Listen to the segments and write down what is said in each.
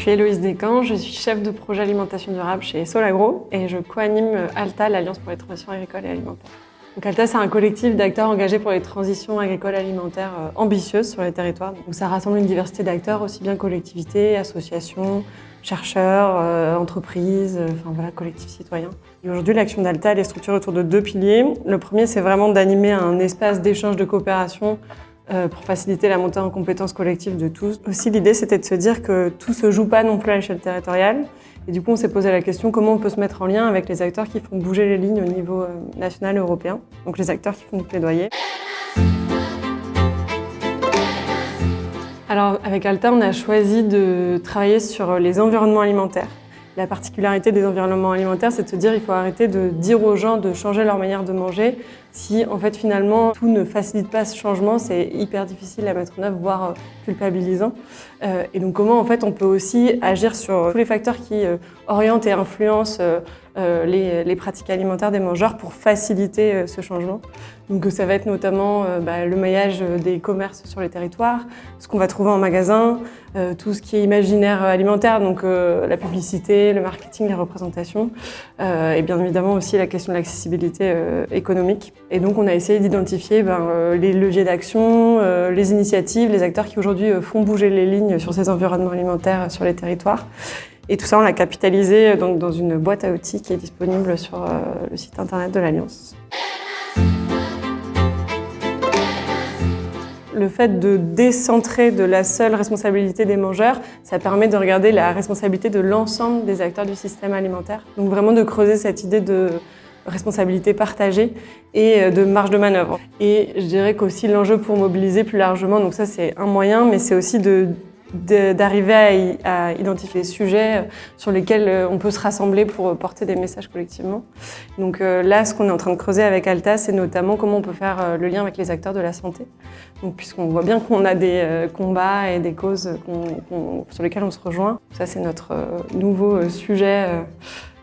suis Héloïse Descamps, je suis chef de projet alimentation durable chez Solagro et je co-anime ALTA, l'Alliance pour les transitions agricoles et alimentaires. Donc ALTA, c'est un collectif d'acteurs engagés pour les transitions agricoles et alimentaires ambitieuses sur les territoires. Donc ça rassemble une diversité d'acteurs, aussi bien collectivités, associations, chercheurs, entreprises, collectifs citoyens. Et aujourd'hui, l'action d'ALTA elle est structurée autour de 2 piliers. Le premier, c'est vraiment d'animer un espace d'échange de coopération pour faciliter la montée en compétences collectives de tous. Aussi, l'idée, c'était de se dire que tout se joue pas non plus à l'échelle territoriale. Et du coup, on s'est posé la question comment on peut se mettre en lien avec les acteurs qui font bouger les lignes au niveau national et européen, donc les acteurs qui font du plaidoyer. Alors, avec ALTA, on a choisi de travailler sur les environnements alimentaires. La particularité des environnements alimentaires, c'est de se dire qu'il faut arrêter de dire aux gens de changer leur manière de manger. Si, en fait, finalement, tout ne facilite pas ce changement, c'est hyper difficile à mettre en œuvre, voire culpabilisant. Et donc, comment, en fait, on peut aussi agir sur tous les facteurs qui orientent et influencent les pratiques alimentaires des mangeurs pour faciliter ce changement. Donc, ça va être notamment le maillage des commerces sur les territoires, ce qu'on va trouver en magasin, tout ce qui est imaginaire alimentaire, donc la publicité, le marketing, les représentations, et bien évidemment aussi la question de l'accessibilité économique. Et donc on a essayé d'identifier les leviers d'action, les initiatives, les acteurs qui aujourd'hui font bouger les lignes sur ces environnements alimentaires sur les territoires. Et tout ça, on l'a capitalisé donc, dans une boîte à outils qui est disponible sur le site internet de l'Alliance. Le fait de décentrer de la seule responsabilité des mangeurs, ça permet de regarder la responsabilité de l'ensemble des acteurs du système alimentaire. Donc vraiment de creuser cette idée de responsabilité partagée et de marge de manœuvre. Et je dirais qu'aussi l'enjeu pour mobiliser plus largement, donc ça c'est un moyen, mais c'est aussi d'arriver à identifier les sujets sur lesquels on peut se rassembler pour porter des messages collectivement. Donc là, ce qu'on est en train de creuser avec ALTA, c'est notamment comment on peut faire le lien avec les acteurs de la santé. Donc, puisqu'on voit bien qu'on a des combats et des causes sur lesquelles on se rejoint. Ça, c'est notre nouveau sujet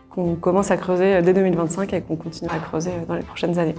qu'on commence à creuser dès 2025 et qu'on continue à creuser dans les prochaines années.